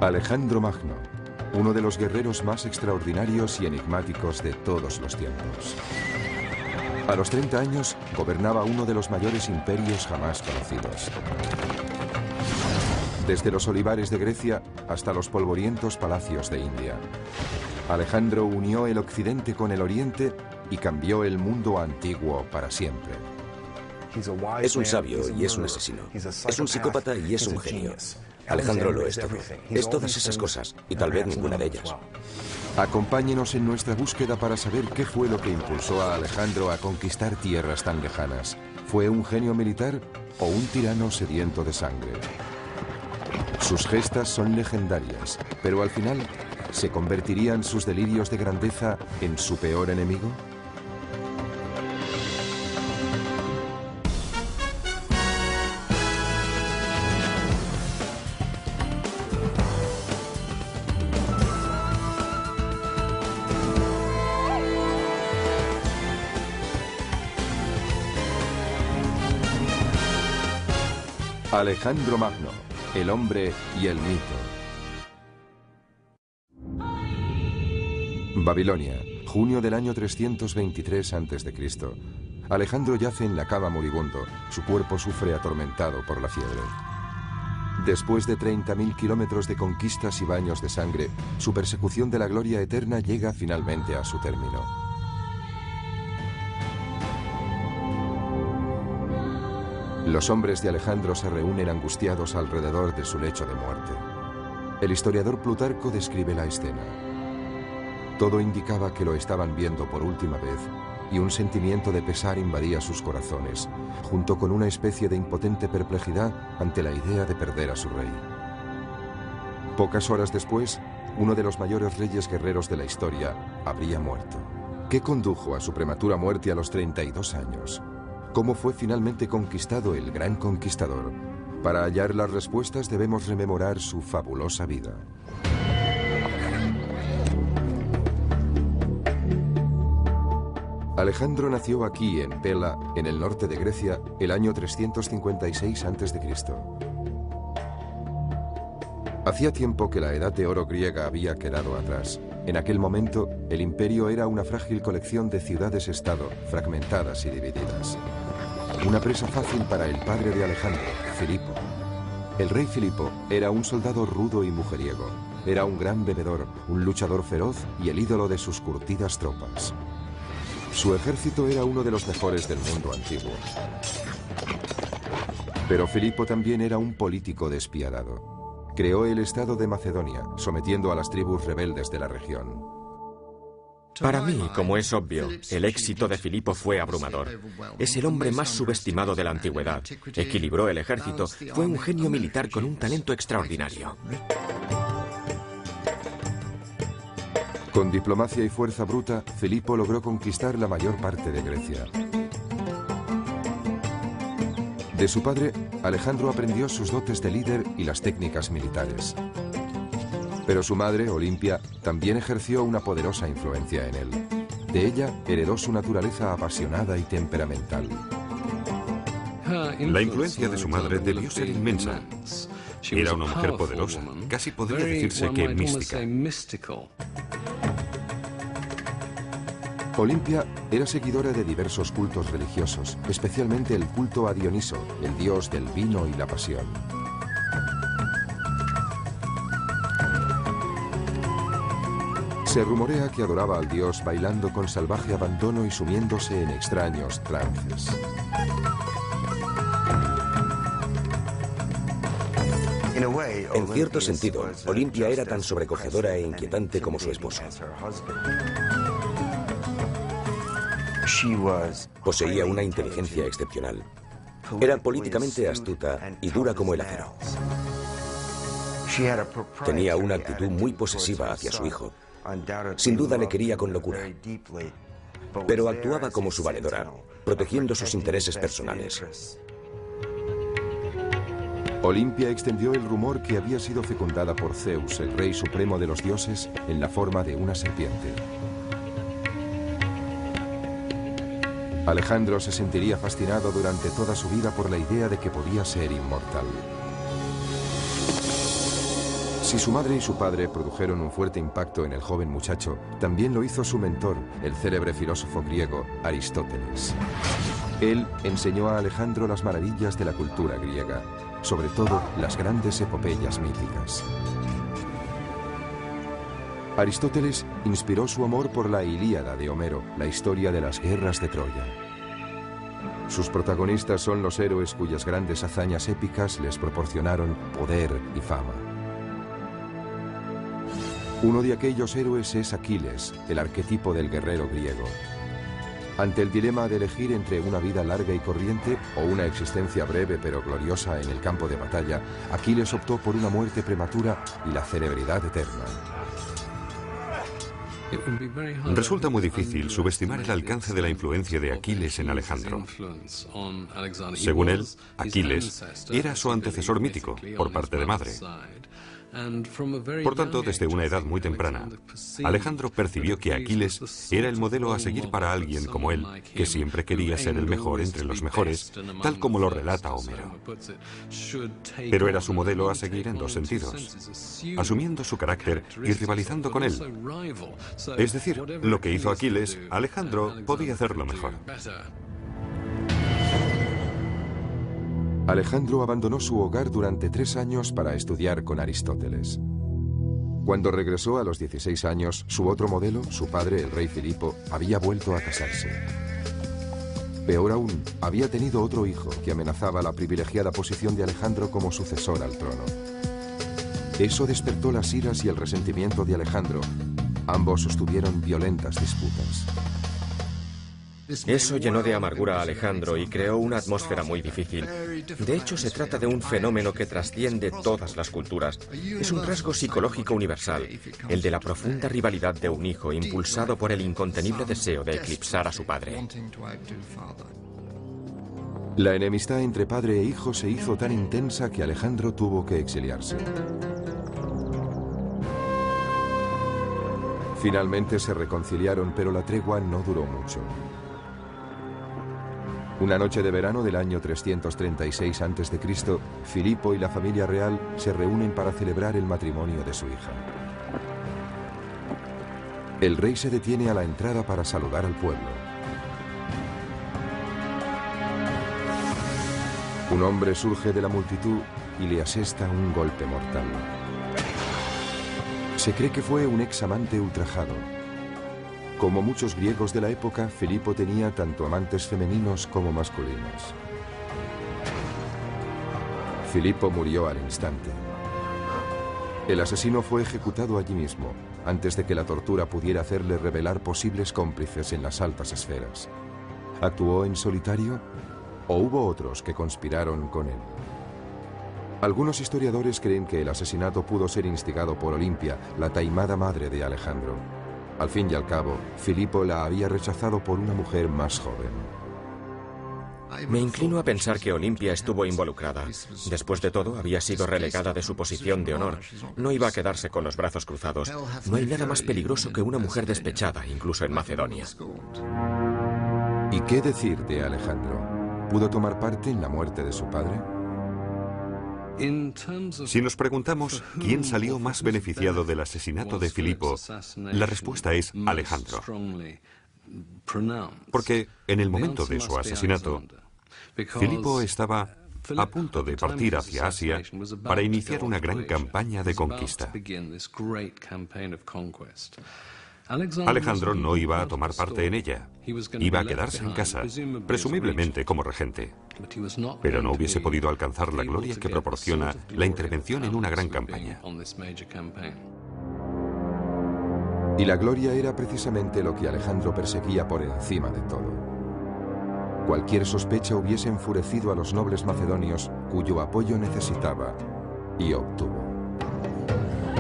Alejandro Magno, uno de los guerreros más extraordinarios y enigmáticos de todos los tiempos. A los 30 años, gobernaba uno de los mayores imperios jamás conocidos. Desde los olivares de Grecia hasta los polvorientos palacios de India. Alejandro unió el occidente con el oriente y cambió el mundo antiguo para siempre. Es un sabio y es un asesino. Es un psicópata y es un genio. Alejandro lo es todo. Es todas esas cosas, y tal vez ninguna de ellas. Acompáñenos en nuestra búsqueda para saber qué fue lo que impulsó a Alejandro a conquistar tierras tan lejanas. ¿Fue un genio militar o un tirano sediento de sangre? Sus gestas son legendarias, pero al final, ¿se convertirían sus delirios de grandeza en su peor enemigo? Alejandro Magno, el hombre y el mito. Babilonia, junio del año 323 a.C. Alejandro yace en la cama moribundo. Su cuerpo sufre atormentado por la fiebre. Después de 30.000 kilómetros de conquistas y baños de sangre, su persecución de la gloria eterna llega finalmente a su término. Los hombres de Alejandro se reúnen angustiados alrededor de su lecho de muerte. El historiador Plutarco describe la escena. Todo indicaba que lo estaban viendo por última vez, y un sentimiento de pesar invadía sus corazones, junto con una especie de impotente perplejidad ante la idea de perder a su rey. Pocas horas después, uno de los mayores reyes guerreros de la historia habría muerto. ¿Qué condujo a su prematura muerte a los 32 años? ¿Cómo fue finalmente conquistado el gran conquistador? Para hallar las respuestas debemos rememorar su fabulosa vida. Alejandro nació aquí, en Pella, en el norte de Grecia, el año 356 a.C. Hacía tiempo que la edad de oro griega había quedado atrás. En aquel momento, el imperio era una frágil colección de ciudades-estado, fragmentadas y divididas. Una presa fácil para el padre de Alejandro, Filipo. El rey Filipo era un soldado rudo y mujeriego. Era un gran bebedor, un luchador feroz y el ídolo de sus curtidas tropas. Su ejército era uno de los mejores del mundo antiguo. Pero Filipo también era un político despiadado. Creó el estado de Macedonia, sometiendo a las tribus rebeldes de la región. Para mí, como es obvio, el éxito de Filipo fue abrumador. Es el hombre más subestimado de la antigüedad. Equilibró el ejército, fue un genio militar con un talento extraordinario. Con diplomacia y fuerza bruta, Filipo logró conquistar la mayor parte de Grecia. De su padre, Alejandro aprendió sus dotes de líder y las técnicas militares. Pero su madre, Olimpia, también ejerció una poderosa influencia en él. De ella heredó su naturaleza apasionada y temperamental. La influencia de su madre debió ser inmensa. Era una mujer poderosa, casi podría decirse que mística. Olimpia era seguidora de diversos cultos religiosos, especialmente el culto a Dioniso, el dios del vino y la pasión. Se rumorea que adoraba al dios bailando con salvaje abandono y sumiéndose en extraños trances. En cierto sentido, Olimpia era tan sobrecogedora e inquietante como su esposo. Poseía una inteligencia excepcional. Era políticamente astuta y dura como el acero. Tenía una actitud muy posesiva hacia su hijo. Sin duda le quería con locura, pero actuaba como su valedora, protegiendo sus intereses personales. Olimpia extendió el rumor que había sido fecundada por Zeus, el rey supremo de los dioses, en la forma de una serpiente. Alejandro se sentiría fascinado durante toda su vida por la idea de que podía ser inmortal. Si su madre y su padre produjeron un fuerte impacto en el joven muchacho, también lo hizo su mentor, el célebre filósofo griego Aristóteles. Él enseñó a Alejandro las maravillas de la cultura griega, sobre todo las grandes epopeyas míticas. Aristóteles inspiró su amor por la Ilíada de Homero, la historia de las guerras de Troya. Sus protagonistas son los héroes cuyas grandes hazañas épicas les proporcionaron poder y fama. Uno de aquellos héroes es Aquiles, el arquetipo del guerrero griego. Ante el dilema de elegir entre una vida larga y corriente o una existencia breve pero gloriosa en el campo de batalla, Aquiles optó por una muerte prematura y la celebridad eterna. Resulta muy difícil subestimar el alcance de la influencia de Aquiles en Alejandro. Según él, Aquiles era su antecesor mítico por parte de madre. Por tanto, desde una edad muy temprana, Alejandro percibió que Aquiles era el modelo a seguir para alguien como él, que siempre quería ser el mejor entre los mejores, tal como lo relata Homero. Pero era su modelo a seguir en dos sentidos, asumiendo su carácter y rivalizando con él. Es decir, lo que hizo Aquiles, Alejandro podía hacerlo mejor. Alejandro abandonó su hogar durante 3 años para estudiar con Aristóteles. Cuando regresó a los 16 años, su otro modelo, su padre, el rey Filipo, había vuelto a casarse. Peor aún, había tenido otro hijo que amenazaba la privilegiada posición de Alejandro como sucesor al trono. Eso despertó las iras y el resentimiento de Alejandro. Ambos sostuvieron violentas disputas. Eso llenó de amargura a Alejandro y creó una atmósfera muy difícil. De hecho, se trata de un fenómeno que trasciende todas las culturas. Es un rasgo psicológico universal, el de la profunda rivalidad de un hijo impulsado por el incontenible deseo de eclipsar a su padre. La enemistad entre padre e hijo se hizo tan intensa que Alejandro tuvo que exiliarse. Finalmente se reconciliaron, pero la tregua no duró mucho. Una noche de verano del año 336 a.C., Filipo y la familia real se reúnen para celebrar el matrimonio de su hija. El rey se detiene a la entrada para saludar al pueblo. Un hombre surge de la multitud y le asesta un golpe mortal. Se cree que fue un examante ultrajado. Como muchos griegos de la época, Filipo tenía tanto amantes femeninos como masculinos. Filipo murió al instante. El asesino fue ejecutado allí mismo, antes de que la tortura pudiera hacerle revelar posibles cómplices en las altas esferas. ¿Actuó en solitario o hubo otros que conspiraron con él? Algunos historiadores creen que el asesinato pudo ser instigado por Olimpia, la taimada madre de Alejandro. Al fin y al cabo, Filipo la había rechazado por una mujer más joven. Me inclino a pensar que Olimpia estuvo involucrada. Después de todo, había sido relegada de su posición de honor. No iba a quedarse con los brazos cruzados. No hay nada más peligroso que una mujer despechada, incluso en Macedonia. ¿Y qué decir de Alejandro? ¿Pudo tomar parte en la muerte de su padre? Si nos preguntamos quién salió más beneficiado del asesinato de Filipo, la respuesta es Alejandro. Porque en el momento de su asesinato, Filipo estaba a punto de partir hacia Asia para iniciar una gran campaña de conquista. Alejandro no iba a tomar parte en ella. Iba a quedarse en casa, presumiblemente como regente. Pero no hubiese podido alcanzar la gloria que proporciona la intervención en una gran campaña. Y la gloria era precisamente lo que Alejandro perseguía por encima de todo. Cualquier sospecha hubiese enfurecido a los nobles macedonios, cuyo apoyo necesitaba, y obtuvo.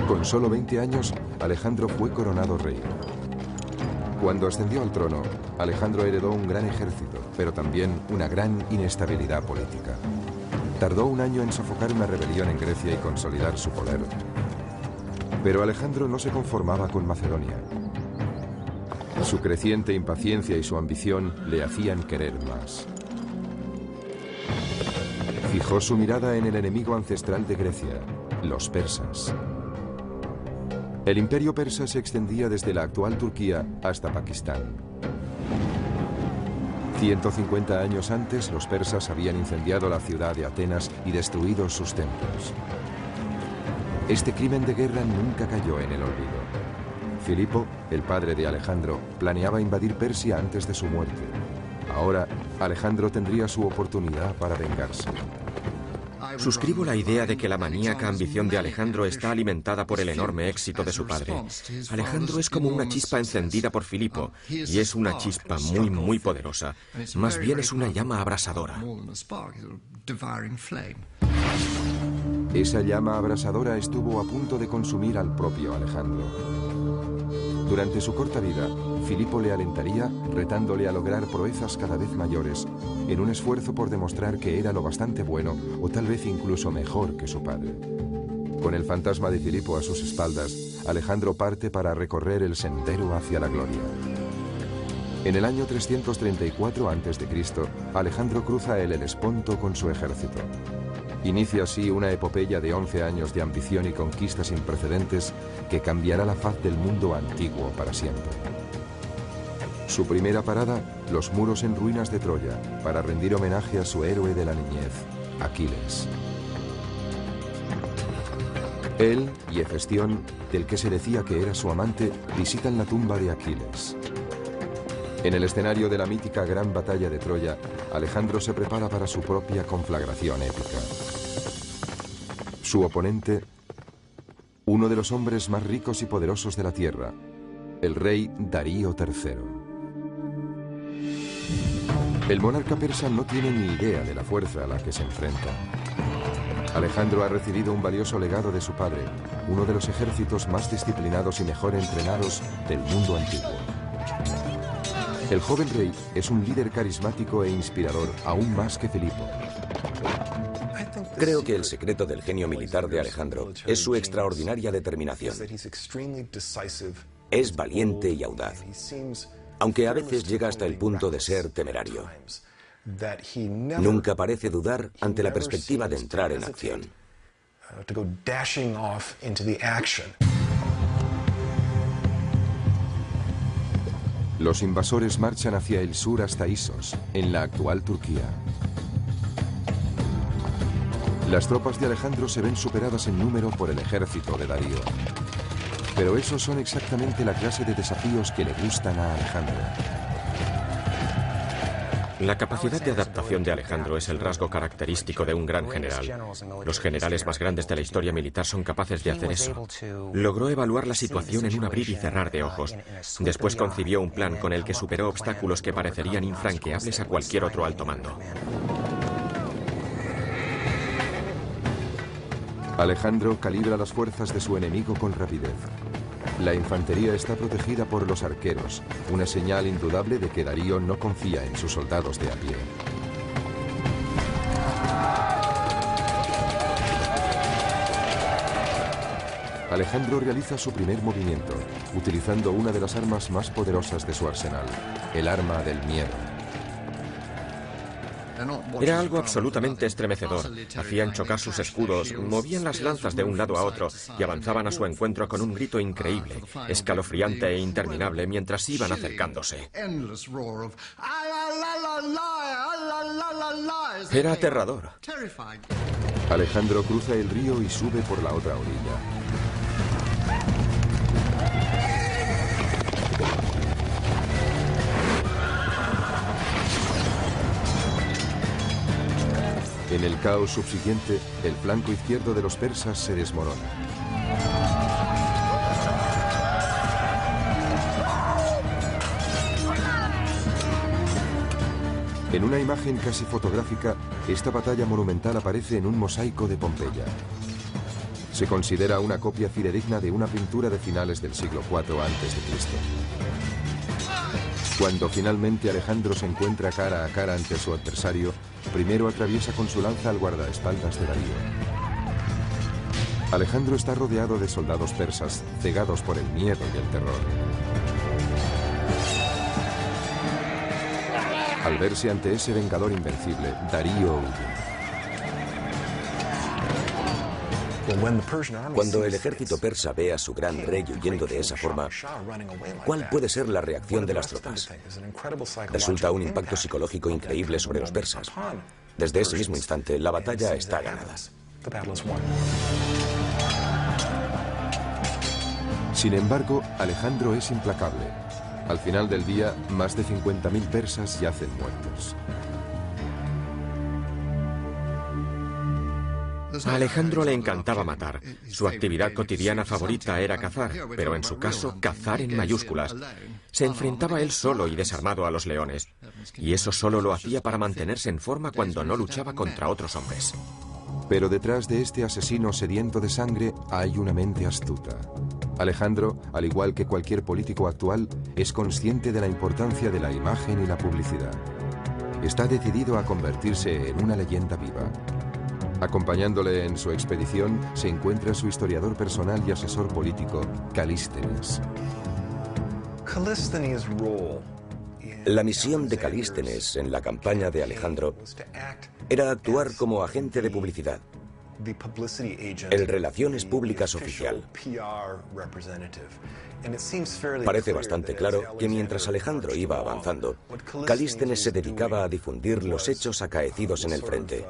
Con solo 20 años, Alejandro fue coronado rey. Cuando ascendió al trono, Alejandro heredó un gran ejército, pero también una gran inestabilidad política. Tardó un año en sofocar una rebelión en Grecia y consolidar su poder. Pero Alejandro no se conformaba con Macedonia. Su creciente impaciencia y su ambición le hacían querer más. Fijó su mirada en el enemigo ancestral de Grecia, los persas. El imperio persa se extendía desde la actual Turquía hasta Pakistán. 150 años antes, los persas habían incendiado la ciudad de Atenas y destruido sus templos. Este crimen de guerra nunca cayó en el olvido. Filipo, el padre de Alejandro, planeaba invadir Persia antes de su muerte. Ahora, Alejandro tendría su oportunidad para vengarse. Suscribo la idea de que la maníaca ambición de Alejandro está alimentada por el enorme éxito de su padre. Alejandro es como una chispa encendida por Filipo, y es una chispa muy, muy poderosa. Más bien es una llama abrasadora. Esa llama abrasadora estuvo a punto de consumir al propio Alejandro. Durante su corta vida, Filipo le alentaría, retándole a lograr proezas cada vez mayores, en un esfuerzo por demostrar que era lo bastante bueno o tal vez incluso mejor que su padre. Con el fantasma de Filipo a sus espaldas, Alejandro parte para recorrer el sendero hacia la gloria. En el año 334 a.C., Alejandro cruza el Helesponto con su ejército. Inicia así una epopeya de 11 años de ambición y conquista sin precedentes que cambiará la faz del mundo antiguo para siempre. Su primera parada, los muros en ruinas de Troya, para rendir homenaje a su héroe de la niñez, Aquiles. Él y Hefestión, del que se decía que era su amante, visitan la tumba de Aquiles. En el escenario de la mítica Gran Batalla de Troya, Alejandro se prepara para su propia conflagración épica. Su oponente, uno de los hombres más ricos y poderosos de la tierra, el rey Darío III. El monarca persa no tiene ni idea de la fuerza a la que se enfrenta. Alejandro ha recibido un valioso legado de su padre, uno de los ejércitos más disciplinados y mejor entrenados del mundo antiguo. El joven rey es un líder carismático e inspirador, aún más que Filipo. Creo que el secreto del genio militar de Alejandro es su extraordinaria determinación. Es valiente y audaz, aunque a veces llega hasta el punto de ser temerario. Nunca parece dudar ante la perspectiva de entrar en acción. Los invasores marchan hacia el sur hasta Isos, en la actual Turquía. Las tropas de Alejandro se ven superadas en número por el ejército de Darío. Pero esos son exactamente la clase de desafíos que le gustan a Alejandro. La capacidad de adaptación de Alejandro es el rasgo característico de un gran general. Los generales más grandes de la historia militar son capaces de hacer eso. Logró evaluar la situación en un abrir y cerrar de ojos. Después concibió un plan con el que superó obstáculos que parecerían infranqueables a cualquier otro alto mando. Alejandro calibra las fuerzas de su enemigo con rapidez. La infantería está protegida por los arqueros, una señal indudable de que Darío no confía en sus soldados de a pie. Alejandro realiza su primer movimiento, utilizando una de las armas más poderosas de su arsenal, el arma del miedo. Era algo absolutamente estremecedor. Hacían chocar sus escudos, movían las lanzas de un lado a otro y avanzaban a su encuentro con un grito increíble, escalofriante e interminable mientras iban acercándose. Era aterrador. Alejandro cruza el río y sube por la otra orilla. En el caos subsiguiente, el flanco izquierdo de los persas se desmorona. En una imagen casi fotográfica, esta batalla monumental aparece en un mosaico de Pompeya. Se considera una copia fidedigna de una pintura de finales del siglo IV a.C. Cuando finalmente Alejandro se encuentra cara a cara ante su adversario, primero atraviesa con su lanza al guardaespaldas de Darío. Alejandro está rodeado de soldados persas, cegados por el miedo y el terror. Al verse ante ese vengador invencible, Darío huye. Cuando el ejército persa ve a su gran rey huyendo de esa forma, ¿cuál puede ser la reacción de las tropas? Resulta un impacto psicológico increíble sobre los persas. Desde ese mismo instante, la batalla está ganada. Sin embargo, Alejandro es implacable. Al final del día, más de 50.000 persas yacen muertos. A Alejandro le encantaba matar. Su actividad cotidiana favorita era cazar, pero en su caso, cazar en mayúsculas. Se enfrentaba él solo y desarmado a los leones. Y eso solo lo hacía para mantenerse en forma cuando no luchaba contra otros hombres. Pero detrás de este asesino sediento de sangre hay una mente astuta. Alejandro, al igual que cualquier político actual, es consciente de la importancia de la imagen y la publicidad. Está decidido a convertirse en una leyenda viva. Acompañándole en su expedición se encuentra su historiador personal y asesor político, Calístenes. La misión de Calístenes en la campaña de Alejandro era actuar como agente de publicidad, el Relaciones Públicas oficial. Parece bastante claro que mientras Alejandro iba avanzando, Calístenes se dedicaba a difundir los hechos acaecidos en el frente.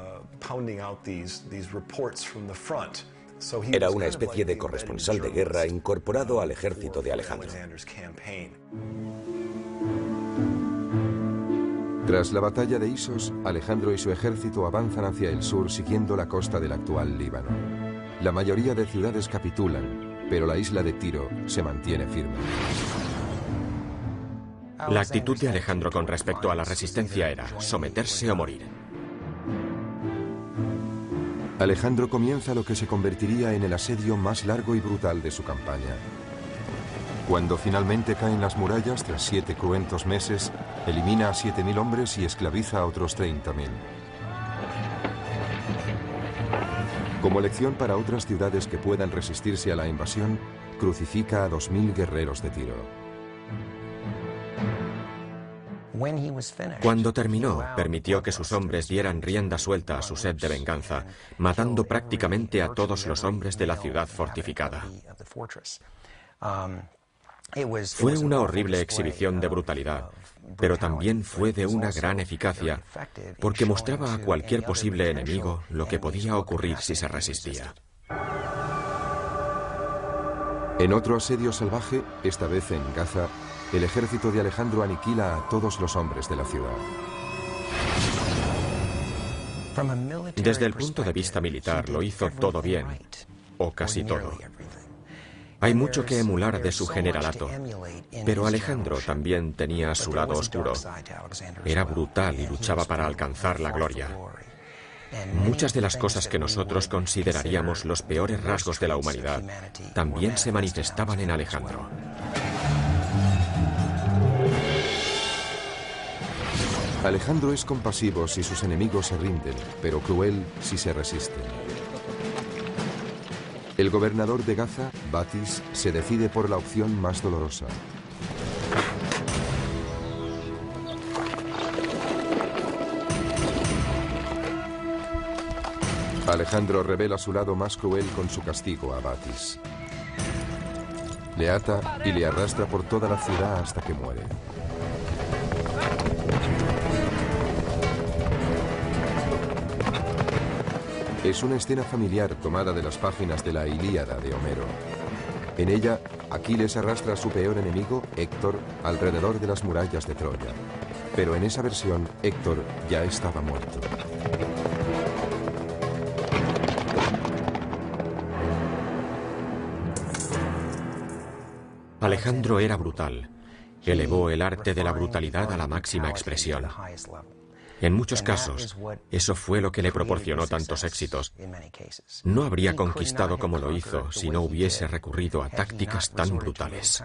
Era una especie de corresponsal de guerra incorporado al ejército de Alejandro. Tras la batalla de Isos, Alejandro y su ejército avanzan hacia el sur siguiendo la costa del actual Líbano. La mayoría de ciudades capitulan, pero la isla de Tiro se mantiene firme. La actitud de Alejandro con respecto a la resistencia era someterse o morir. Alejandro comienza lo que se convertiría en el asedio más largo y brutal de su campaña. Cuando finalmente caen las murallas, tras 7 cruentos meses, elimina a 7.000 hombres y esclaviza a otros 30.000. Como lección para otras ciudades que puedan resistirse a la invasión, crucifica a 2.000 guerreros de Tiro. Cuando terminó, permitió que sus hombres dieran rienda suelta a su sed de venganza, matando prácticamente a todos los hombres de la ciudad fortificada. Fue una horrible exhibición de brutalidad, pero también fue de una gran eficacia, porque mostraba a cualquier posible enemigo lo que podía ocurrir si se resistía. En otro asedio salvaje, esta vez en Gaza, el ejército de Alejandro aniquila a todos los hombres de la ciudad. Desde el punto de vista militar, lo hizo todo bien, o casi todo. Hay mucho que emular de su generalato, pero Alejandro también tenía su lado oscuro. Era brutal y luchaba para alcanzar la gloria. Muchas de las cosas que nosotros consideraríamos los peores rasgos de la humanidad también se manifestaban en Alejandro. Alejandro es compasivo si sus enemigos se rinden, pero cruel si se resisten. El gobernador de Gaza, Batis, se decide por la opción más dolorosa. Alejandro revela su lado más cruel con su castigo a Batis. Le ata y le arrastra por toda la ciudad hasta que muere. Es una escena familiar tomada de las páginas de la Ilíada de Homero. En ella, Aquiles arrastra a su peor enemigo, Héctor, alrededor de las murallas de Troya. Pero en esa versión, Héctor ya estaba muerto. Alejandro era brutal. Elevó el arte de la brutalidad a la máxima expresión. En muchos casos, eso fue lo que le proporcionó tantos éxitos. No habría conquistado como lo hizo si no hubiese recurrido a tácticas tan brutales.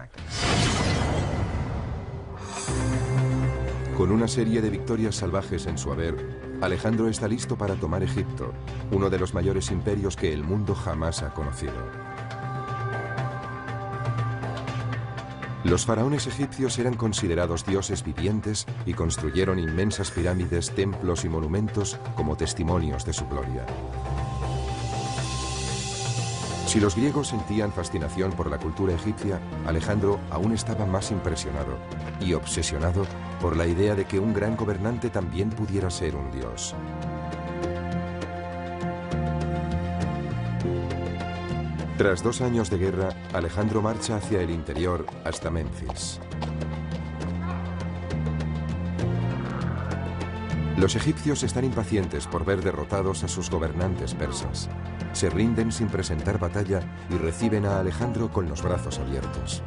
Con una serie de victorias salvajes en su haber, Alejandro está listo para tomar Egipto, uno de los mayores imperios que el mundo jamás ha conocido. Los faraones egipcios eran considerados dioses vivientes y construyeron inmensas pirámides, templos y monumentos como testimonios de su gloria. Si los griegos sentían fascinación por la cultura egipcia, Alejandro aún estaba más impresionado y obsesionado por la idea de que un gran gobernante también pudiera ser un dios. Tras 2 años de guerra, Alejandro marcha hacia el interior hasta Menfis. Los egipcios están impacientes por ver derrotados a sus gobernantes persas. Se rinden sin presentar batalla y reciben a Alejandro con los brazos abiertos.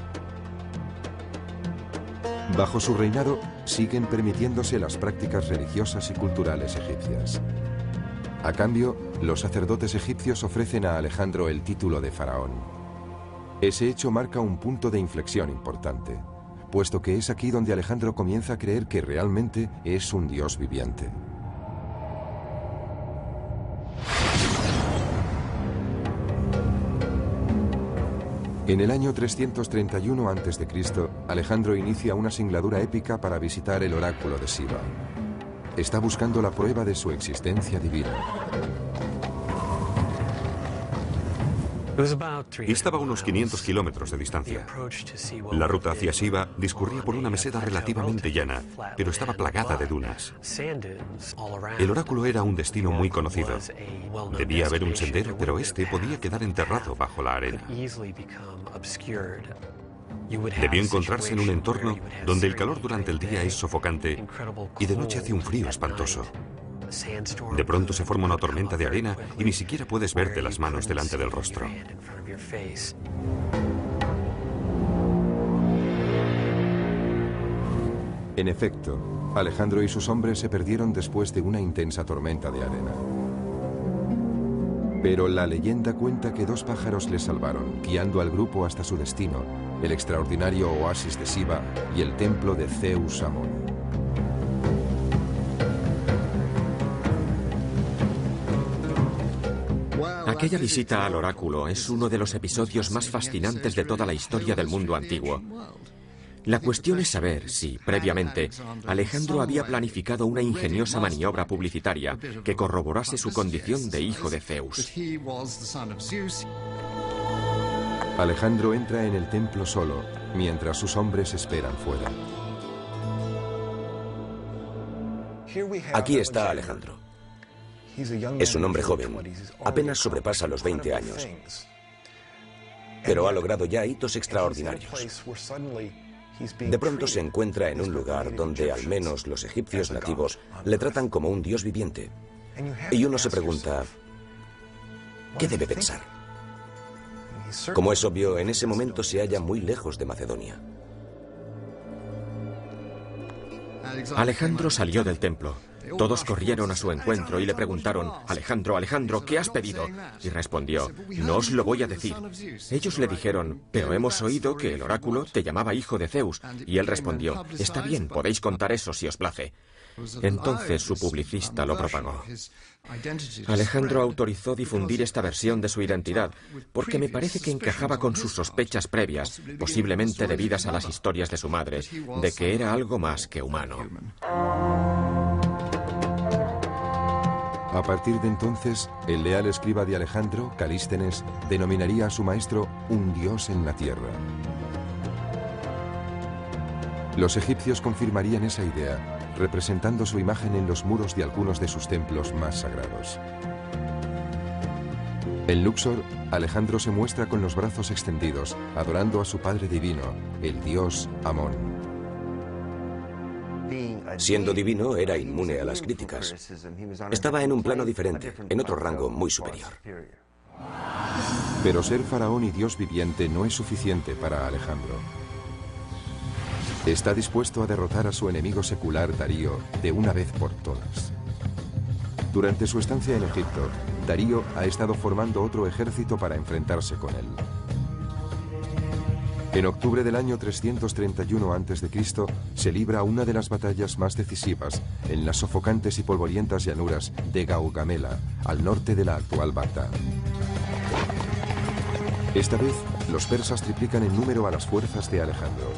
Bajo su reinado, siguen permitiéndose las prácticas religiosas y culturales egipcias. A cambio, los sacerdotes egipcios ofrecen a Alejandro el título de faraón. Ese hecho marca un punto de inflexión importante, puesto que es aquí donde Alejandro comienza a creer que realmente es un dios viviente. En el año 331 a.C., Alejandro inicia una singladura épica para visitar el oráculo de Siva. Está buscando la prueba de su existencia divina. Estaba a unos 500 kilómetros de distancia. La ruta hacia Siva discurría por una meseta relativamente llana, pero estaba plagada de dunas. El oráculo era un destino muy conocido. Debía haber un sendero, pero este podía quedar enterrado bajo la arena. Debió encontrarse en un entorno donde el calor durante el día es sofocante y de noche hace un frío espantoso. De pronto se forma una tormenta de arena y ni siquiera puedes verte las manos delante del rostro. En efecto, Alejandro y sus hombres se perdieron después de una intensa tormenta de arena. Pero la leyenda cuenta que 2 pájaros les salvaron, guiando al grupo hasta su destino, el extraordinario oasis de Siva y el templo de Zeus Amón. Aquella visita al oráculo es uno de los episodios más fascinantes de toda la historia del mundo antiguo. La cuestión es saber si, previamente, Alejandro había planificado una ingeniosa maniobra publicitaria que corroborase su condición de hijo de Zeus. Alejandro entra en el templo solo, mientras sus hombres esperan fuera. Aquí está Alejandro. Es un hombre joven, apenas sobrepasa los 20 años, pero ha logrado ya hitos extraordinarios. De pronto se encuentra en un lugar donde al menos los egipcios nativos le tratan como un dios viviente. Y uno se pregunta, ¿qué debe pensar? Como es obvio, en ese momento se halla muy lejos de Macedonia. Alejandro salió del templo. Todos corrieron a su encuentro y le preguntaron, Alejandro, Alejandro, ¿qué has pedido? Y respondió, no os lo voy a decir. Ellos le dijeron, pero hemos oído que el oráculo te llamaba hijo de Zeus. Y él respondió, está bien, podéis contar eso si os place. Entonces su publicista lo propagó. Alejandro autorizó difundir esta versión de su identidad porque me parece que encajaba con sus sospechas previas, posiblemente debidas a las historias de su madre, de que era algo más que humano. A partir de entonces, el leal escriba de Alejandro, Calístenes, denominaría a su maestro un dios en la tierra. Los egipcios confirmarían esa idea, representando su imagen en los muros de algunos de sus templos más sagrados. En Luxor, Alejandro se muestra con los brazos extendidos, adorando a su padre divino, el dios Amón. Siendo divino, era inmune a las críticas. Estaba en un plano diferente, en otro rango muy superior. Pero ser faraón y dios viviente no es suficiente para Alejandro. Está dispuesto a derrotar a su enemigo secular Darío de una vez por todas. Durante su estancia en Egipto, Darío ha estado formando otro ejército para enfrentarse con él. En octubre del año 331 a.C. se libra una de las batallas más decisivas en las sofocantes y polvorientas llanuras de Gaugamela, al norte de la actual Bagdad. Esta vez, los persas triplican en número a las fuerzas de Alejandro.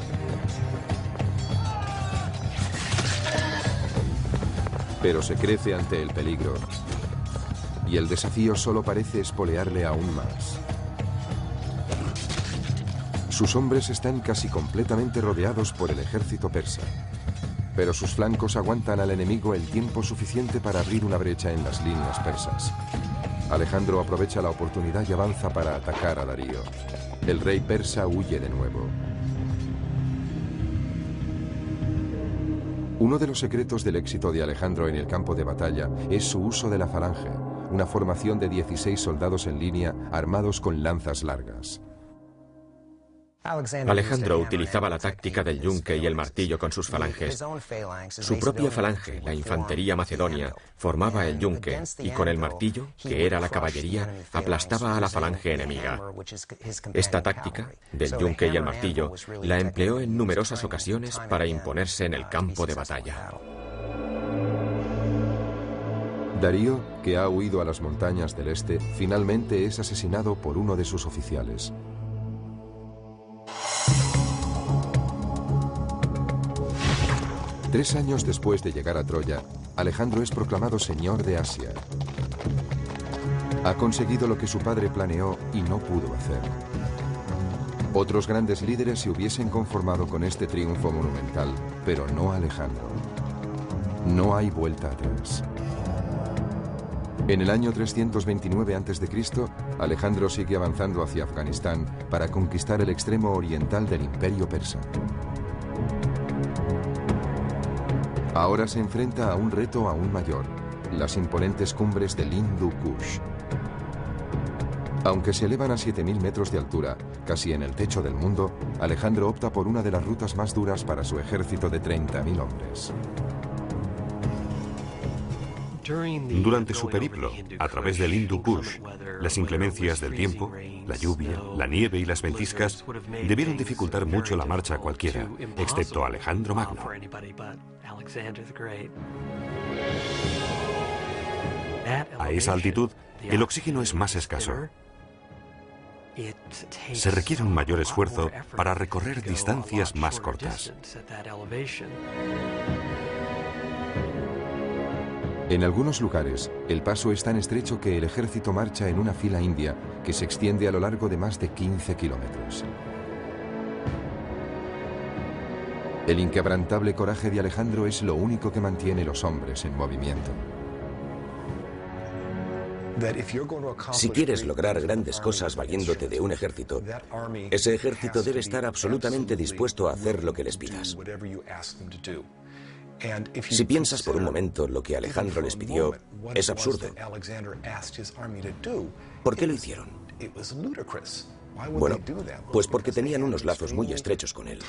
Pero se crece ante el peligro, y el desafío solo parece espolearle aún más. Sus hombres están casi completamente rodeados por el ejército persa, pero sus flancos aguantan al enemigo el tiempo suficiente para abrir una brecha en las líneas persas. Alejandro aprovecha la oportunidad y avanza para atacar a Darío. El rey persa huye de nuevo. Uno de los secretos del éxito de Alejandro en el campo de batalla es su uso de la falange, una formación de 16 soldados en línea armados con lanzas largas. Alejandro utilizaba la táctica del yunque y el martillo con sus falanges. Su propia falange, la infantería macedonia, formaba el yunque y con el martillo, que era la caballería, aplastaba a la falange enemiga. Esta táctica, del yunque y el martillo, la empleó en numerosas ocasiones para imponerse en el campo de batalla. Darío, que ha huido a las montañas del este, finalmente es asesinado por uno de sus oficiales. Tres años después de llegar a Troya, Alejandro es proclamado señor de Asia. Ha conseguido lo que su padre planeó y no pudo hacer. Otros grandes líderes se hubiesen conformado con este triunfo monumental, pero no Alejandro. No hay vuelta atrás. En el año 329 a.C., Alejandro sigue avanzando hacia Afganistán para conquistar el extremo oriental del imperio persa. Ahora se enfrenta a un reto aún mayor, las imponentes cumbres del Hindu Kush. Aunque se elevan a 7.000 metros de altura, casi en el techo del mundo, Alejandro opta por una de las rutas más duras para su ejército de 30.000 hombres. Durante su periplo, a través del Hindu Kush, las inclemencias del tiempo, la lluvia, la nieve y las ventiscas debieron dificultar mucho la marcha a cualquiera, excepto a Alejandro Magno. A esa altitud, el oxígeno es más escaso. Se requiere un mayor esfuerzo para recorrer distancias más cortas. En algunos lugares, el paso es tan estrecho que el ejército marcha en una fila india que se extiende a lo largo de más de 15 kilómetros. El inquebrantable coraje de Alejandro es lo único que mantiene los hombres en movimiento. Si quieres lograr grandes cosas valiéndote de un ejército, ese ejército debe estar absolutamente dispuesto a hacer lo que les pidas. Si piensas por un momento lo que Alejandro les pidió, es absurdo. ¿Por qué lo hicieron? Bueno, pues porque tenían unos lazos muy estrechos con él.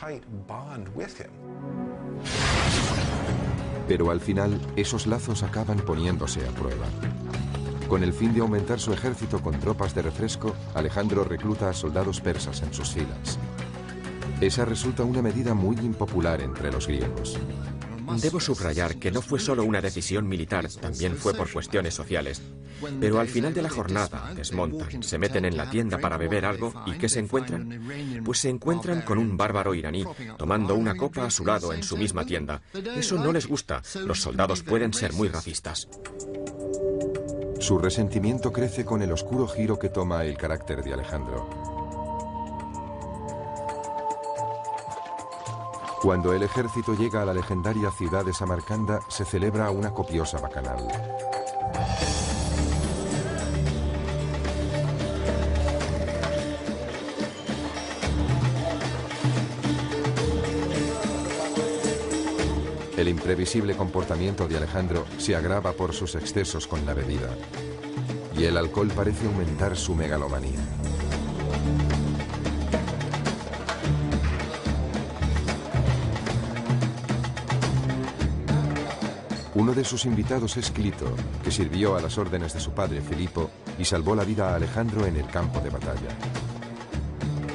Pero al final, esos lazos acaban poniéndose a prueba. Con el fin de aumentar su ejército con tropas de refresco, Alejandro recluta a soldados persas en sus filas. Esa resulta una medida muy impopular entre los griegos. Debo subrayar que no fue solo una decisión militar, también fue por cuestiones sociales. Pero al final de la jornada desmontan, se meten en la tienda para beber algo y ¿qué se encuentran? Pues se encuentran con un bárbaro iraní tomando una copa a su lado en su misma tienda. Eso no les gusta, los soldados pueden ser muy racistas. Su resentimiento crece con el oscuro giro que toma el carácter de Alejandro. Cuando el ejército llega a la legendaria ciudad de Samarcanda, se celebra una copiosa bacanal. El imprevisible comportamiento de Alejandro se agrava por sus excesos con la bebida, y el alcohol parece aumentar su megalomanía. Uno de sus invitados es Clito, que sirvió a las órdenes de su padre Filipo y salvó la vida a Alejandro en el campo de batalla.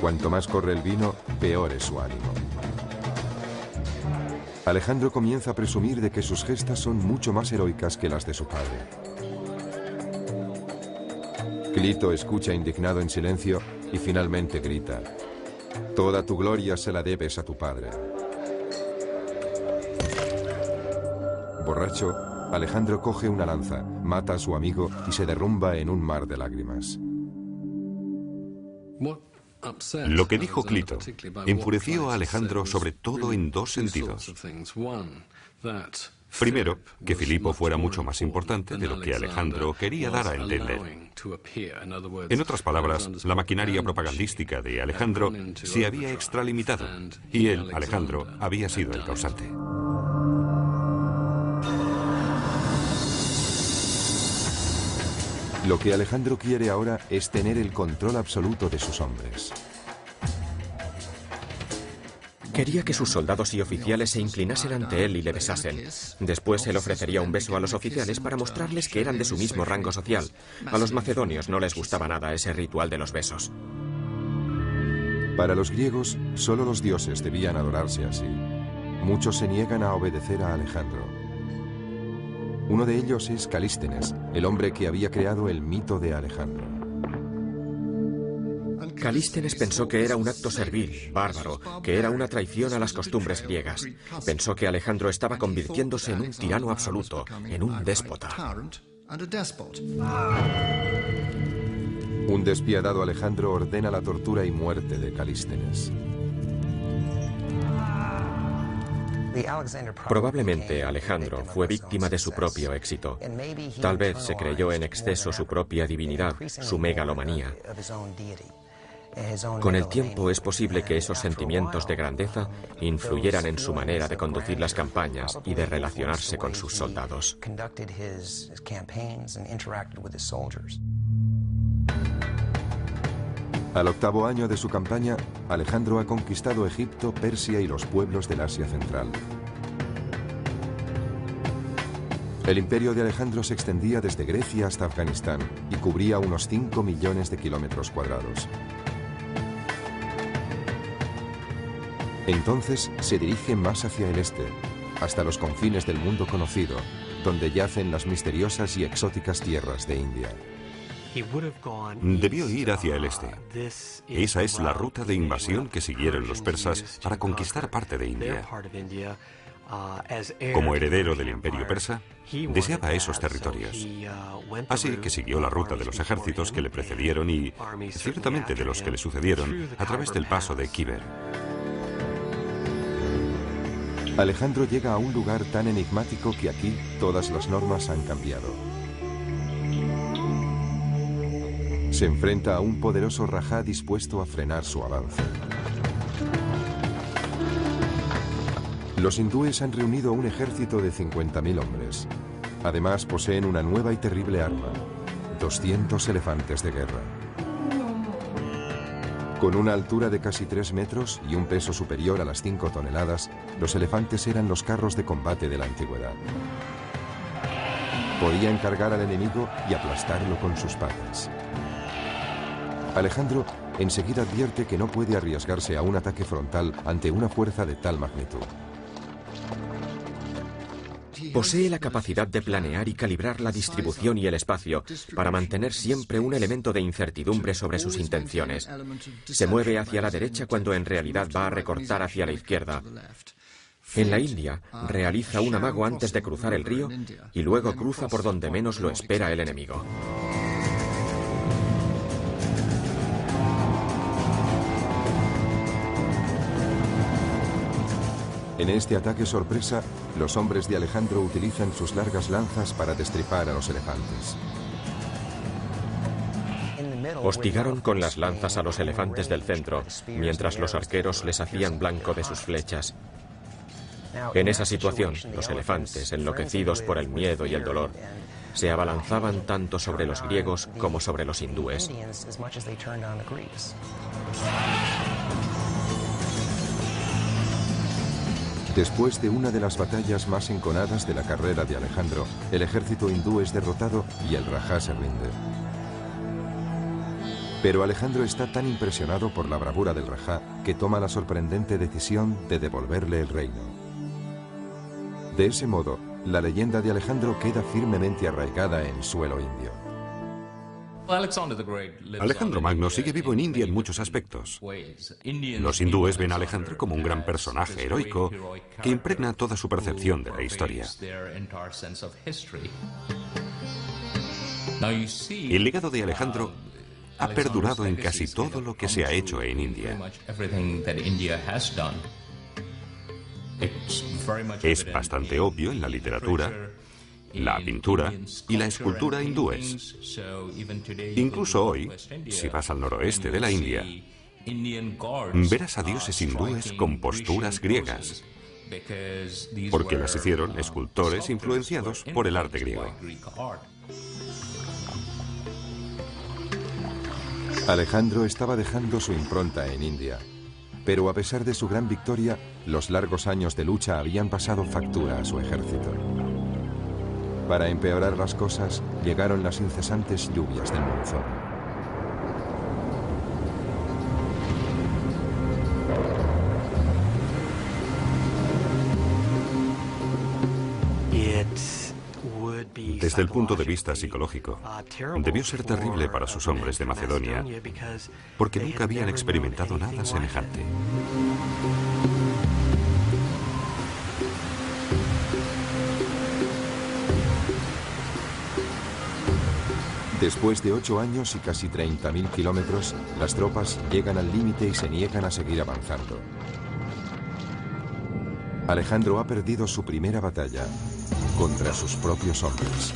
Cuanto más corre el vino, peor es su ánimo. Alejandro comienza a presumir de que sus gestas son mucho más heroicas que las de su padre. Clito escucha indignado en silencio y finalmente grita: «Toda tu gloria se la debes a tu padre». Borracho, Alejandro coge una lanza, mata a su amigo y se derrumba en un mar de lágrimas. Lo que dijo Clito enfureció a Alejandro sobre todo en dos sentidos. Primero, que Filipo fuera mucho más importante de lo que Alejandro quería dar a entender. En otras palabras, la maquinaria propagandística de Alejandro se había extralimitado y él, Alejandro, había sido el causante. Lo que Alejandro quiere ahora es tener el control absoluto de sus hombres. Quería que sus soldados y oficiales se inclinasen ante él y le besasen. Después él ofrecería un beso a los oficiales para mostrarles que eran de su mismo rango social. A los macedonios no les gustaba nada ese ritual de los besos. Para los griegos, solo los dioses debían adorarse así. Muchos se niegan a obedecer a Alejandro. Uno de ellos es Calístenes, el hombre que había creado el mito de Alejandro. Calístenes pensó que era un acto servil, bárbaro, que era una traición a las costumbres griegas. Pensó que Alejandro estaba convirtiéndose en un tirano absoluto, en un déspota. Un despiadado Alejandro ordena la tortura y muerte de Calístenes. Probablemente Alejandro fue víctima de su propio éxito. Tal vez se creyó en exceso su propia divinidad, su megalomanía. Con el tiempo es posible que esos sentimientos de grandeza influyeran en su manera de conducir las campañas y de relacionarse con sus soldados. Al octavo año de su campaña, Alejandro ha conquistado Egipto, Persia y los pueblos del Asia Central. El imperio de Alejandro se extendía desde Grecia hasta Afganistán y cubría unos 5 millones de kilómetros cuadrados. Entonces se dirige más hacia el este, hasta los confines del mundo conocido, donde yacen las misteriosas y exóticas tierras de India. Debió ir hacia el este. Esa es la ruta de invasión que siguieron los persas para conquistar parte de India. Como heredero del imperio persa, deseaba esos territorios. Así que siguió la ruta de los ejércitos que le precedieron y, ciertamente, de los que le sucedieron, a través del paso de Kiber. Alejandro llega a un lugar tan enigmático que aquí todas las normas han cambiado. Se enfrenta a un poderoso rajá dispuesto a frenar su avance. Los hindúes han reunido un ejército de 50.000 hombres. Además poseen una nueva y terrible arma, 200 elefantes de guerra. Con una altura de casi 3 metros y un peso superior a las 5 toneladas, los elefantes eran los carros de combate de la antigüedad. Podían cargar al enemigo y aplastarlo con sus patas. Alejandro enseguida advierte que no puede arriesgarse a un ataque frontal ante una fuerza de tal magnitud. Posee la capacidad de planear y calibrar la distribución y el espacio para mantener siempre un elemento de incertidumbre sobre sus intenciones. Se mueve hacia la derecha cuando en realidad va a recortar hacia la izquierda. En la India, realiza un amago antes de cruzar el río y luego cruza por donde menos lo espera el enemigo. En este ataque sorpresa, los hombres de Alejandro utilizan sus largas lanzas para destripar a los elefantes. Hostigaron con las lanzas a los elefantes del centro, mientras los arqueros les hacían blanco de sus flechas. En esa situación, los elefantes, enloquecidos por el miedo y el dolor, se abalanzaban tanto sobre los griegos como sobre los hindúes. Después de una de las batallas más enconadas de la carrera de Alejandro, el ejército hindú es derrotado y el rajá se rinde. Pero Alejandro está tan impresionado por la bravura del rajá que toma la sorprendente decisión de devolverle el reino. De ese modo, la leyenda de Alejandro queda firmemente arraigada en suelo indio. Alejandro Magno sigue vivo en India en muchos aspectos. Los hindúes ven a Alejandro como un gran personaje heroico que impregna toda su percepción de la historia. El legado de Alejandro ha perdurado en casi todo lo que se ha hecho en India. Es bastante obvio en la literatura, la pintura y la escultura hindúes. Incluso hoy, si vas al noroeste de la India, verás a dioses hindúes con posturas griegas, porque las hicieron escultores influenciados por el arte griego. Alejandro estaba dejando su impronta en India, pero a pesar de su gran victoria, los largos años de lucha habían pasado factura a su ejército. Para empeorar las cosas, llegaron las incesantes lluvias del monzón. Desde el punto de vista psicológico, debió ser terrible para sus hombres de Macedonia, porque nunca habían experimentado nada semejante. Después de 8 años y casi 30.000 kilómetros, las tropas llegan al límite y se niegan a seguir avanzando. Alejandro ha perdido su primera batalla contra sus propios hombres.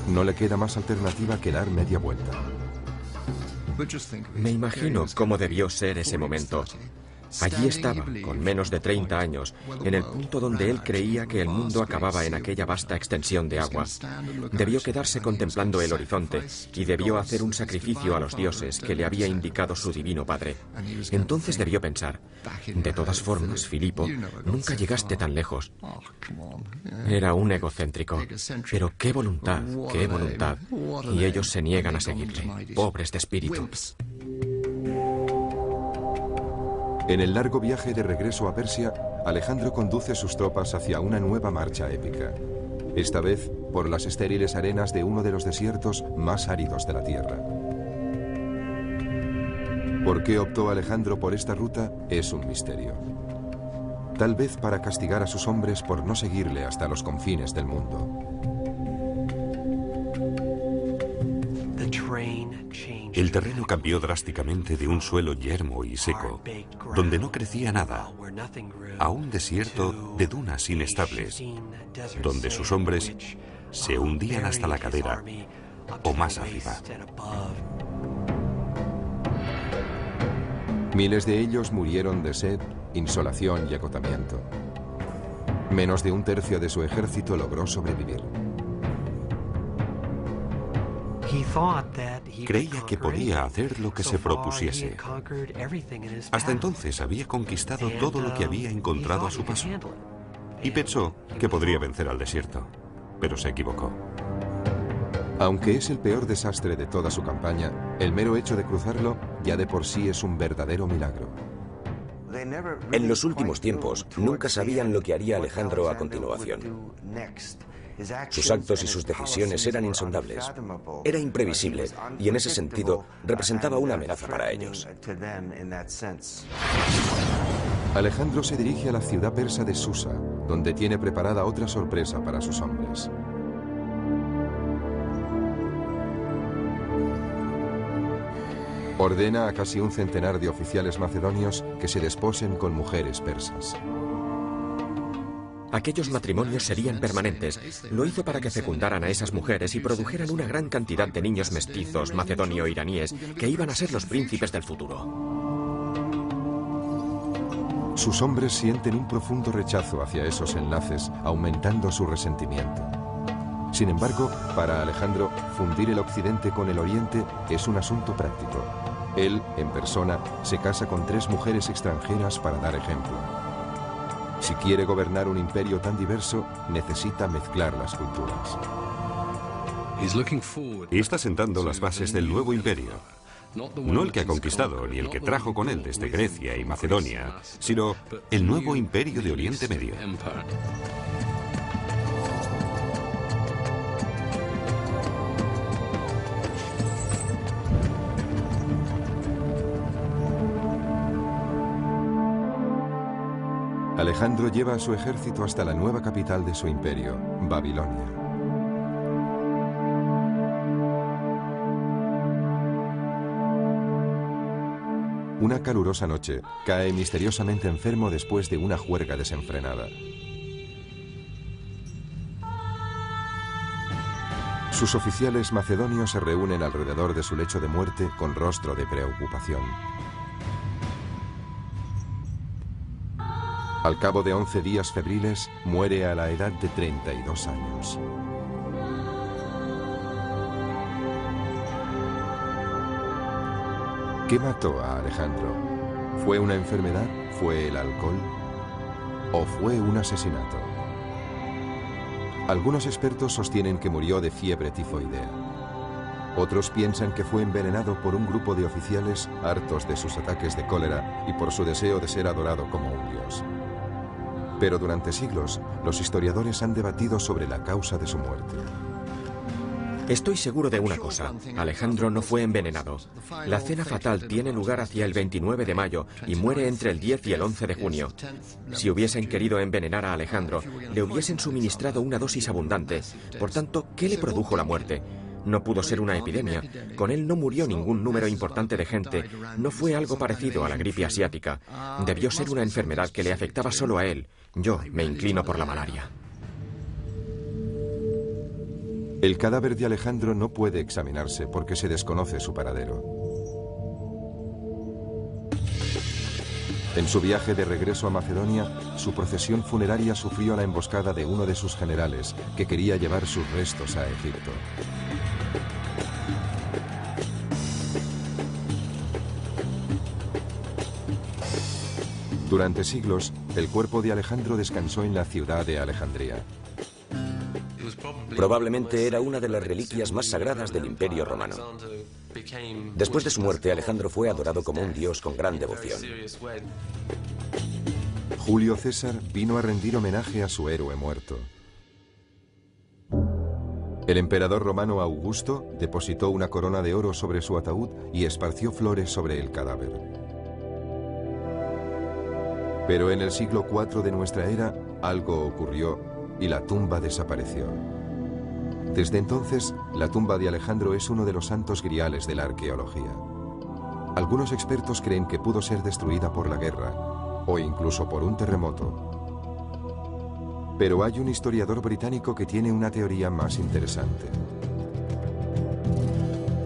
No le queda más alternativa que dar media vuelta. Me imagino cómo debió ser ese momento. Allí estaba, con menos de 30 años, en el punto donde él creía que el mundo acababa en aquella vasta extensión de agua. Debió quedarse contemplando el horizonte y debió hacer un sacrificio a los dioses que le había indicado su divino padre. Entonces debió pensar, de todas formas, Filipo, nunca llegaste tan lejos. Era un egocéntrico, pero qué voluntad, y ellos se niegan a seguirle, pobres de espíritu. En el largo viaje de regreso a Persia, Alejandro conduce sus tropas hacia una nueva marcha épica. Esta vez por las estériles arenas de uno de los desiertos más áridos de la tierra. ¿Por qué optó Alejandro por esta ruta? Es un misterio. Tal vez para castigar a sus hombres por no seguirle hasta los confines del mundo. El terreno cambió drásticamente de un suelo yermo y seco, donde no crecía nada, a un desierto de dunas inestables, donde sus hombres se hundían hasta la cadera o más arriba. Miles de ellos murieron de sed, insolación y agotamiento. Menos de un tercio de su ejército logró sobrevivir. Creía que podía hacer lo que se propusiese. Hasta entonces había conquistado todo lo que había encontrado a su paso. Y pensó que podría vencer al desierto, pero se equivocó. Aunque es el peor desastre de toda su campaña, el mero hecho de cruzarlo ya de por sí es un verdadero milagro. En los últimos tiempos, nunca sabían lo que haría Alejandro a continuación. Sus actos y sus decisiones eran insondables. Era imprevisible y en ese sentido representaba una amenaza para ellos. Alejandro se dirige a la ciudad persa de Susa, donde tiene preparada otra sorpresa para sus hombres. Ordena a casi un centenar de oficiales macedonios que se desposen con mujeres persas. Aquellos matrimonios serían permanentes. Lo hizo para que fecundaran a esas mujeres y produjeran una gran cantidad de niños mestizos macedonio-iraníes que iban a ser los príncipes del futuro. Sus hombres sienten un profundo rechazo hacia esos enlaces, aumentando su resentimiento. Sin embargo, para Alejandro, fundir el occidente con el oriente es un asunto práctico. Él, en persona, se casa con 3 mujeres extranjeras para dar ejemplo. Si quiere gobernar un imperio tan diverso, necesita mezclar las culturas. Y está sentando las bases del nuevo imperio. No el que ha conquistado, ni el que trajo con él desde Grecia y Macedonia, sino el nuevo imperio de Oriente Medio. Alejandro lleva a su ejército hasta la nueva capital de su imperio, Babilonia. Una calurosa noche, cae misteriosamente enfermo después de una juerga desenfrenada. Sus oficiales macedonios se reúnen alrededor de su lecho de muerte con rostro de preocupación. Al cabo de 11 días febriles, muere a la edad de 32 años. ¿Qué mató a Alejandro? ¿Fue una enfermedad? ¿Fue el alcohol? ¿O fue un asesinato? Algunos expertos sostienen que murió de fiebre tifoidea. Otros piensan que fue envenenado por un grupo de oficiales hartos de sus ataques de cólera y por su deseo de ser adorado como un dios. Pero durante siglos, los historiadores han debatido sobre la causa de su muerte. Estoy seguro de una cosa, Alejandro no fue envenenado. La cena fatal tiene lugar hacia el 29 de mayo y muere entre el 10 y el 11 de junio. Si hubiesen querido envenenar a Alejandro, le hubiesen suministrado una dosis abundante. Por tanto, ¿qué le produjo la muerte? No pudo ser una epidemia. Con él no murió ningún número importante de gente. No fue algo parecido a la gripe asiática. Debió ser una enfermedad que le afectaba solo a él. Yo me inclino por la malaria. El cadáver de Alejandro no puede examinarse porque se desconoce su paradero. En su viaje de regreso a Macedonia, su procesión funeraria sufrió la emboscada de uno de sus generales, que quería llevar sus restos a Egipto. Durante siglos, el cuerpo de Alejandro descansó en la ciudad de Alejandría. Probablemente era una de las reliquias más sagradas del Imperio Romano. Después de su muerte, Alejandro fue adorado como un dios con gran devoción. Julio César vino a rendir homenaje a su héroe muerto. El emperador romano Augusto depositó una corona de oro sobre su ataúd y esparció flores sobre el cadáver. Pero en el siglo IV de nuestra era, algo ocurrió y la tumba desapareció. Desde entonces, la tumba de Alejandro es uno de los santos griales de la arqueología. Algunos expertos creen que pudo ser destruida por la guerra o incluso por un terremoto. Pero hay un historiador británico que tiene una teoría más interesante.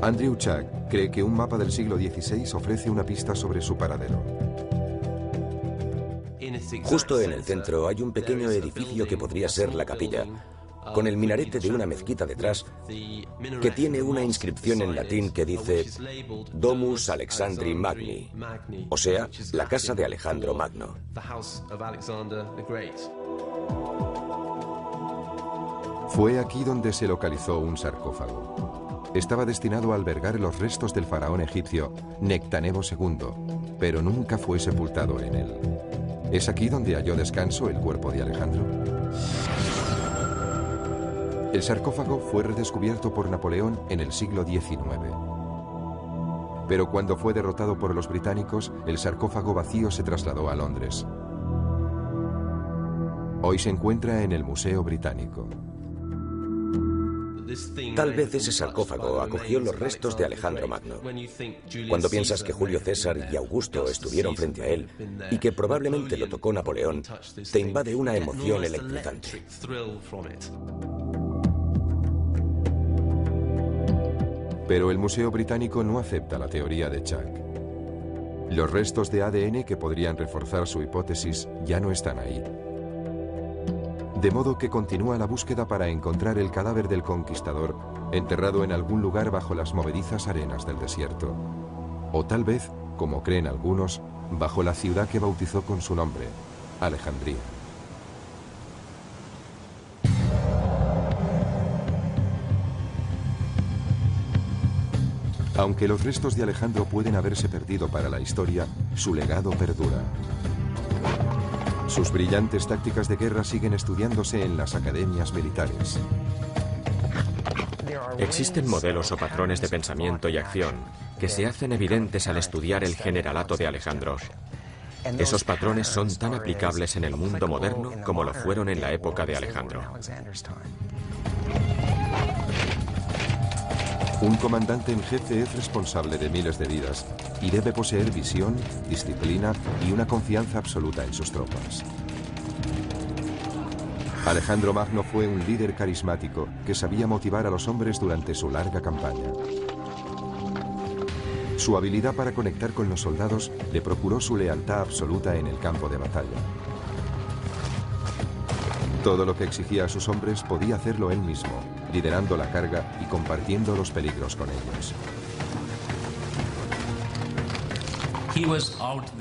Andrew Chuck cree que un mapa del siglo XVI ofrece una pista sobre su paradero. Justo en el centro hay un pequeño edificio que podría ser la capilla, con el minarete de una mezquita detrás, que tiene una inscripción en latín que dice Domus Alexandri Magni, o sea, la casa de Alejandro Magno. Fue aquí donde se localizó un sarcófago. Estaba destinado a albergar los restos del faraón egipcio Nectanebo II, pero nunca fue sepultado en él. ¿Es aquí donde halló descanso el cuerpo de Alejandro? El sarcófago fue redescubierto por Napoleón en el siglo XIX. Pero cuando fue derrotado por los británicos, el sarcófago vacío se trasladó a Londres. Hoy se encuentra en el Museo Británico. Tal vez ese sarcófago acogió los restos de Alejandro Magno. Cuando piensas que Julio César y Augusto estuvieron frente a él y que probablemente lo tocó Napoleón, te invade una emoción electrizante. Pero el Museo Británico no acepta la teoría de Chuck. Los restos de ADN que podrían reforzar su hipótesis ya no están ahí. De modo que continúa la búsqueda para encontrar el cadáver del conquistador enterrado en algún lugar bajo las movedizas arenas del desierto. O tal vez, como creen algunos, bajo la ciudad que bautizó con su nombre, Alejandría. Aunque los restos de Alejandro pueden haberse perdido para la historia, su legado perdura. Sus brillantes tácticas de guerra siguen estudiándose en las academias militares. Existen modelos o patrones de pensamiento y acción que se hacen evidentes al estudiar el generalato de Alejandro. Esos patrones son tan aplicables en el mundo moderno como lo fueron en la época de Alejandro. Un comandante en jefe es responsable de miles de vidas y debe poseer visión, disciplina y una confianza absoluta en sus tropas. Alejandro Magno fue un líder carismático que sabía motivar a los hombres durante su larga campaña. Su habilidad para conectar con los soldados le procuró su lealtad absoluta en el campo de batalla. Todo lo que exigía a sus hombres podía hacerlo él mismo, liderando la carga y compartiendo los peligros con ellos.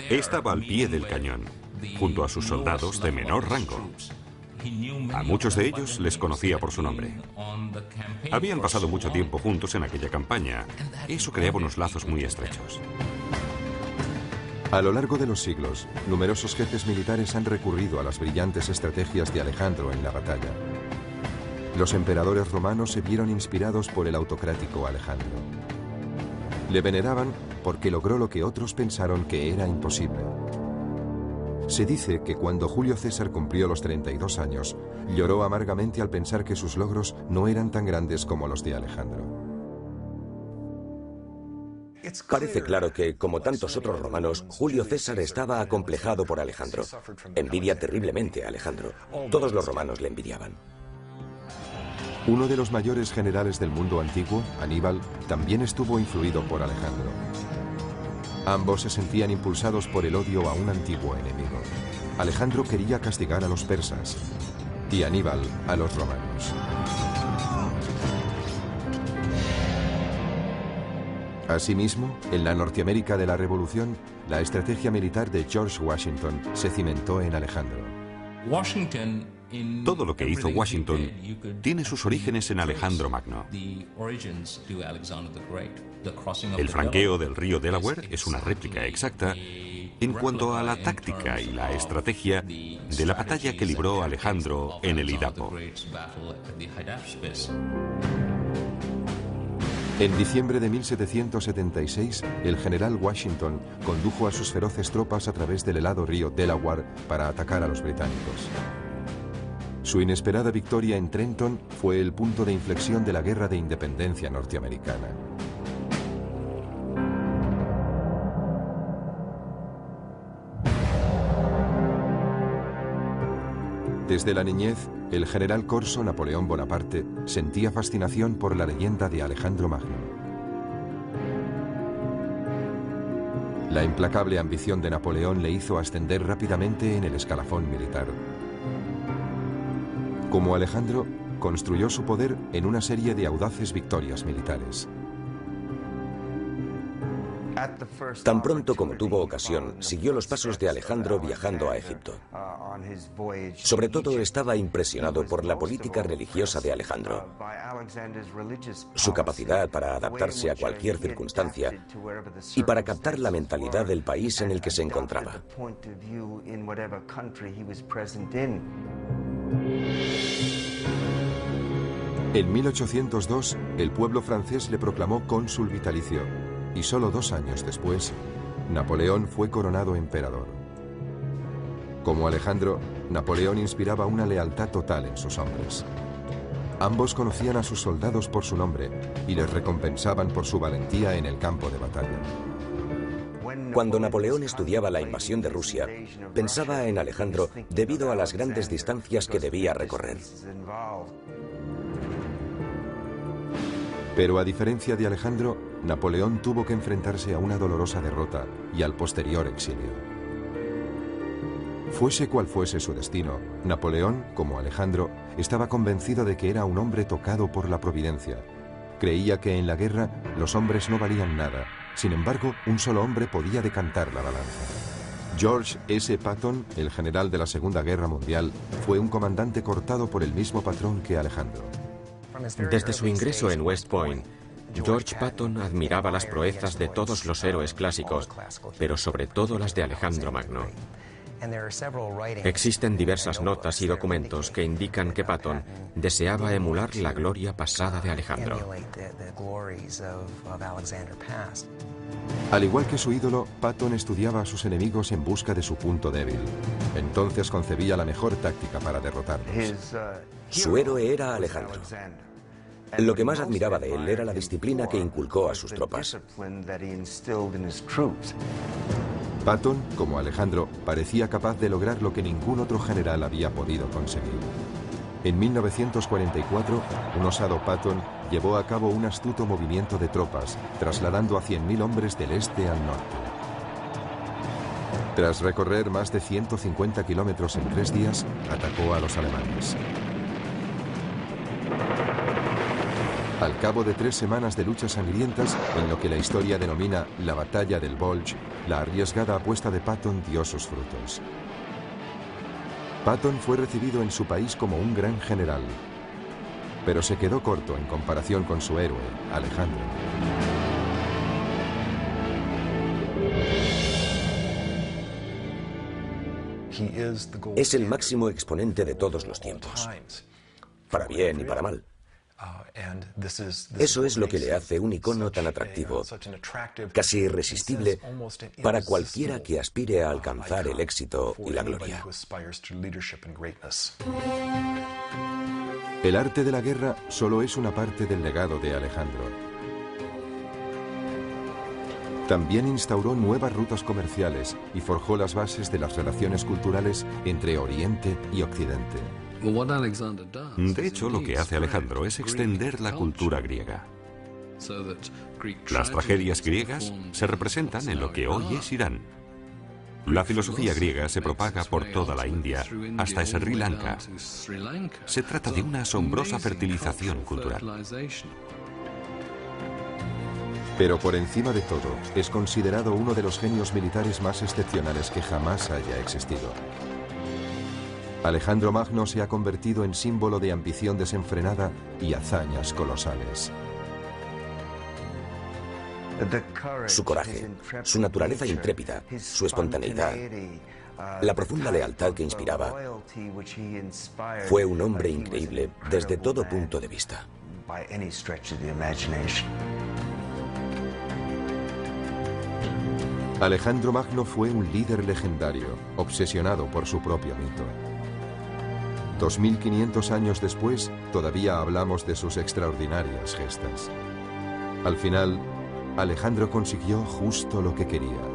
Estaba al pie del cañón, junto a sus soldados de menor rango. A muchos de ellos les conocía por su nombre. Habían pasado mucho tiempo juntos en aquella campaña. Eso creaba unos lazos muy estrechos. A lo largo de los siglos, numerosos jefes militares han recurrido a las brillantes estrategias de Alejandro en la batalla. Los emperadores romanos se vieron inspirados por el autocrático Alejandro. Le veneraban porque logró lo que otros pensaron que era imposible. Se dice que cuando Julio César cumplió los 32 años, lloró amargamente al pensar que sus logros no eran tan grandes como los de Alejandro. Parece claro que, como tantos otros romanos, Julio César estaba acomplejado por Alejandro. Envidia terriblemente a Alejandro. Todos los romanos le envidiaban. Uno de los mayores generales del mundo antiguo, Aníbal, también estuvo influido por Alejandro. Ambos se sentían impulsados por el odio a un antiguo enemigo. Alejandro quería castigar a los persas y Aníbal a los romanos. Asimismo, en la Norteamérica de la Revolución, la estrategia militar de George Washington se cimentó en Alejandro. Todo lo que hizo Washington tiene sus orígenes en Alejandro Magno. El franqueo del río Delaware es una réplica exacta en cuanto a la táctica y la estrategia de la batalla que libró Alejandro en el Idapo. En diciembre de 1776, el general Washington condujo a sus feroces tropas a través del helado río Delaware para atacar a los británicos. Su inesperada victoria en Trenton fue el punto de inflexión de la Guerra de Independencia norteamericana. Desde la niñez, el general corso Napoleón Bonaparte sentía fascinación por la leyenda de Alejandro Magno. La implacable ambición de Napoleón le hizo ascender rápidamente en el escalafón militar. Como Alejandro, construyó su poder en una serie de audaces victorias militares. Tan pronto como tuvo ocasión, siguió los pasos de Alejandro viajando a Egipto. Sobre todo estaba impresionado por la política religiosa de Alejandro. Su capacidad para adaptarse a cualquier circunstancia y para captar la mentalidad del país en el que se encontraba. En 1802, el pueblo francés le proclamó cónsul vitalicio y solo 2 años después, Napoleón fue coronado emperador. Como Alejandro, Napoleón inspiraba una lealtad total en sus hombres. Ambos conocían a sus soldados por su nombre y les recompensaban por su valentía en el campo de batalla. Cuando Napoleón estudiaba la invasión de Rusia, pensaba en Alejandro debido a las grandes distancias que debía recorrer. Pero a diferencia de Alejandro, Napoleón tuvo que enfrentarse a una dolorosa derrota y al posterior exilio. Fuese cual fuese su destino, Napoleón, como Alejandro, estaba convencido de que era un hombre tocado por la providencia. Creía que en la guerra los hombres no valían nada. Sin embargo, un solo hombre podía decantar la balanza. George S. Patton, el general de la Segunda Guerra Mundial, fue un comandante cortado por el mismo patrón que Alejandro. Desde su ingreso en West Point, George Patton admiraba las proezas de todos los héroes clásicos, pero sobre todo las de Alejandro Magno. Existen diversas notas y documentos que indican que Patton deseaba emular la gloria pasada de Alejandro. Al igual que su ídolo, Patton estudiaba a sus enemigos en busca de su punto débil. Entonces concebía la mejor táctica para derrotarlos. Su héroe era Alejandro. Lo que más admiraba de él era la disciplina que inculcó a sus tropas. Patton, como Alejandro, parecía capaz de lograr lo que ningún otro general había podido conseguir. En 1944, un osado Patton llevó a cabo un astuto movimiento de tropas, trasladando a 100.000 hombres del este al norte. Tras recorrer más de 150 kilómetros en 3 días, atacó a los alemanes. Al cabo de 3 semanas de luchas sangrientas, en lo que la historia denomina la Batalla del Bulge, la arriesgada apuesta de Patton dio sus frutos. Patton fue recibido en su país como un gran general, pero se quedó corto en comparación con su héroe, Alejandro. Es el máximo exponente de todos los tiempos, para bien y para mal. Eso es lo que le hace un icono tan atractivo, casi irresistible para cualquiera que aspire a alcanzar el éxito y la gloria. El arte de la guerra solo es una parte del legado de Alejandro. También instauró nuevas rutas comerciales y forjó las bases de las relaciones culturales entre Oriente y Occidente. De hecho, lo que hace Alejandro es extender la cultura griega. Las tragedias griegas se representan en lo que hoy es Irán. La filosofía griega se propaga por toda la India hasta Sri Lanka. Se trata de una asombrosa fertilización cultural. Pero por encima de todo, es considerado uno de los genios militares más excepcionales que jamás haya existido. Alejandro Magno se ha convertido en símbolo de ambición desenfrenada y hazañas colosales. Su coraje, su naturaleza intrépida, su espontaneidad, la profunda lealtad que inspiraba, fue un hombre increíble desde todo punto de vista. Alejandro Magno fue un líder legendario, obsesionado por su propio mito. 2500 años después, todavía hablamos de sus extraordinarias gestas. Al final, Alejandro consiguió justo lo que quería.